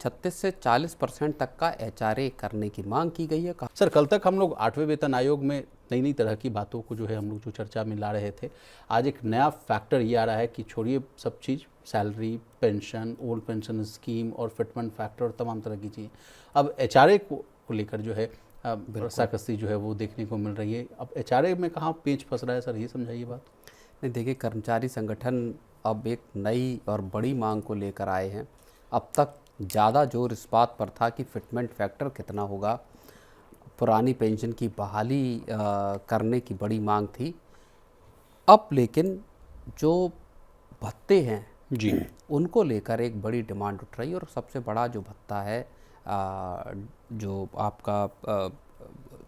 36 से 40% तक का एचआरए करने की मांग की गई है। सर, कल तक हम लोग 8वें वेतन आयोग में नई नई तरह की बातों को जो है हम लोग जो चर्चा में ला रहे थे। आज एक नया फैक्टर ये आ रहा है कि छोड़िए सब चीज़, salary, pension, old pension scheme और फिटमेंट फैक्टर और तमाम तरह की चीज़ें, अब एचआरए को लेकर जो है रस्साकसी जो है वो देखने को मिल रही है। अब एचआरए में कहाँ पेंच फंस रहा है सर, ये समझाइए बात। नहीं, देखिए, कर्मचारी संगठन अब एक नई और बड़ी मांग को लेकर आए हैं। अब तक ज़्यादा जोर इस बात पर था कि फिटमेंट फैक्टर कितना होगा, पुरानी पेंशन की बहाली करने की बड़ी मांग थी। अब लेकिन जो भत्ते हैं जी, उनको लेकर एक बड़ी डिमांड उठ रही है, और सबसे बड़ा जो भत्ता है जो आपका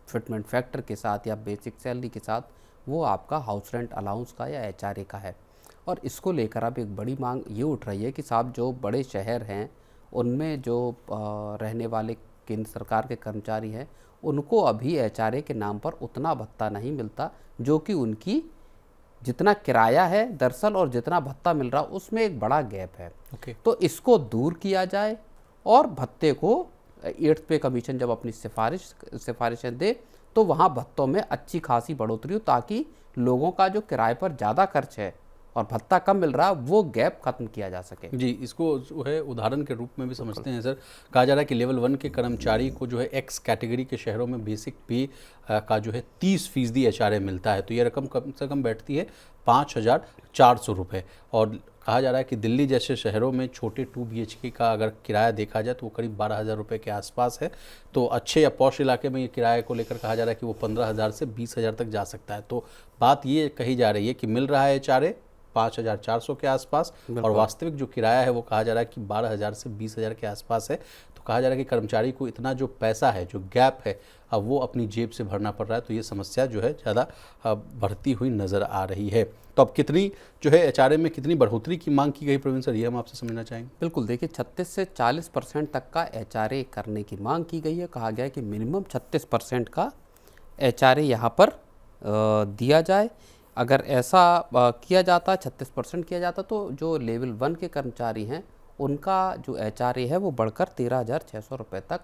फिटमेंट फैक्टर के साथ या बेसिक सैलरी के साथ, वो आपका हाउस रेंट अलाउंस का या एचआरए का है। और इसको लेकर अब एक बड़ी मांग ये उठ रही है कि साहब, जो बड़े शहर हैं उनमें जो रहने वाले केंद्र सरकार के कर्मचारी हैं, उनको अभी एचआरए के नाम पर उतना भत्ता नहीं मिलता जो कि उनकी जितना किराया है दरअसल और जितना भत्ता मिल रहा उसमें एक बड़ा गैप है। तो इसको दूर किया जाए और भत्ते को 8th पे कमीशन जब अपनी सिफारिशें दे तो वहाँ भत्तों में अच्छी खासी बढ़ोतरी हो, ताकि लोगों का जो किराए पर ज़्यादा खर्च है और भत्ता कम मिल रहा है वो गैप खत्म किया जा सके। जी, इसको जो है उदाहरण के रूप में भी समझते हैं सर। कहा जा रहा है कि लेवल 1 के कर्मचारी को जो है एक्स कैटेगरी के शहरों में बेसिक पे का जो है 30% एचआरए मिलता है, तो ये रकम कम से कम बैठती है 5,400 रुपये। और कहा जा रहा है कि दिल्ली जैसे शहरों में छोटे 2 BHK का अगर किराया देखा जाए तो वो करीब 12,000 रुपये के आसपास है। तो अच्छे या पॉश इलाके में ये किराए को लेकर कहा जा रहा है कि वो 15,000 से 20,000 तक जा सकता है। तो बात ये कही जा रही है कि मिल रहा है एचआरए 5,400 के आसपास, और वास्तविक जो किराया है वो कहा जा रहा है कि 12,000 से 20,000 के आसपास है। तो कहा जा रहा है कि कर्मचारी को इतना जो पैसा है, जो गैप है, अब वो अपनी जेब से भरना पड़ रहा है। तो ये समस्या जो है ज़्यादा बढ़ती हुई नज़र आ रही है। तो अब कितनी जो है एचआरए में कितनी बढ़ोतरी की मांग की गई प्रवीण सर, ये हम आपसे समझना चाहेंगे। बिल्कुल, देखिए, 36 से 40% तक का एचआरए करने की मांग की गई है। कहा गया है कि मिनिमम 36% का एचआरए यहाँ पर दिया जाए। अगर ऐसा किया जाता, 36% किया जाता, तो जो लेवल 1 के कर्मचारी हैं उनका जो एचआरए है वो बढ़कर 13,600 रुपये तक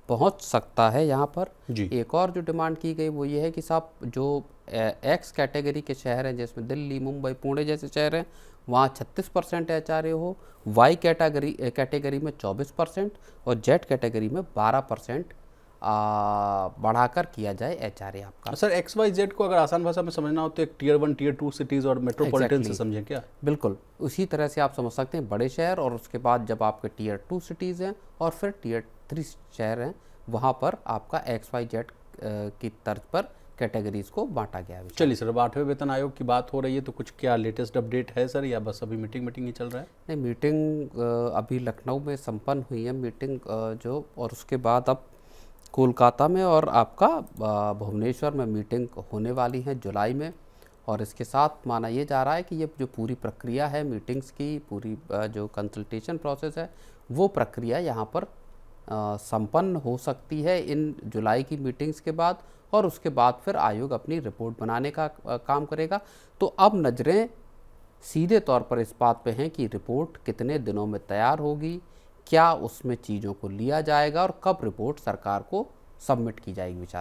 पहुंच सकता है। यहाँ पर एक और जो डिमांड की गई वो ये है कि साहब, जो एक्स कैटेगरी के शहर हैं जिसमें दिल्ली, मुंबई, पुणे जैसे शहर हैं, वहाँ 36% एचआरए हो, वाई कैटेगरी में 24% और जेड कैटेगरी में 12% बढ़ाकर किया जाए एचआरए आपका। सर, XYZ को अगर आसान भाषा में समझना हो तो एक Tier 1, Tier 2 सिटीज़ और मेट्रोपॉलिटन से समझें क्या? बिल्कुल, उसी तरह से आप समझ सकते हैं, बड़े शहर, और उसके बाद जब आपके Tier 2 सिटीज़ हैं और फिर Tier 3 शहर हैं, वहाँ पर आपका XYZ की तर्ज पर कैटेगरीज को बांटा गया है। चलिए सर, अब 8वें वेतन आयोग की बात हो रही है, तो कुछ क्या लेटेस्ट अपडेट है सर, या बस अभी मीटिंग ही चल रहा है? नहीं, मीटिंग अभी लखनऊ में संपन्न हुई है मीटिंग जो, और उसके बाद अब कोलकाता में और आपका भुवनेश्वर में मीटिंग होने वाली है जुलाई में। और इसके साथ माना ये जा रहा है कि ये जो पूरी प्रक्रिया है मीटिंग्स की, पूरी जो कंसल्टेशन प्रोसेस है, वो प्रक्रिया यहाँ पर संपन्न हो सकती है इन जुलाई की मीटिंग्स के बाद, और उसके बाद फिर आयोग अपनी रिपोर्ट बनाने का काम करेगा। तो अब नज़रें सीधे तौर पर इस बात पे हैं कि रिपोर्ट कितने दिनों में तैयार होगी, क्या उसमें चीज़ों को लिया जाएगा और कब रिपोर्ट सरकार को सबमिट की जाएगी विचार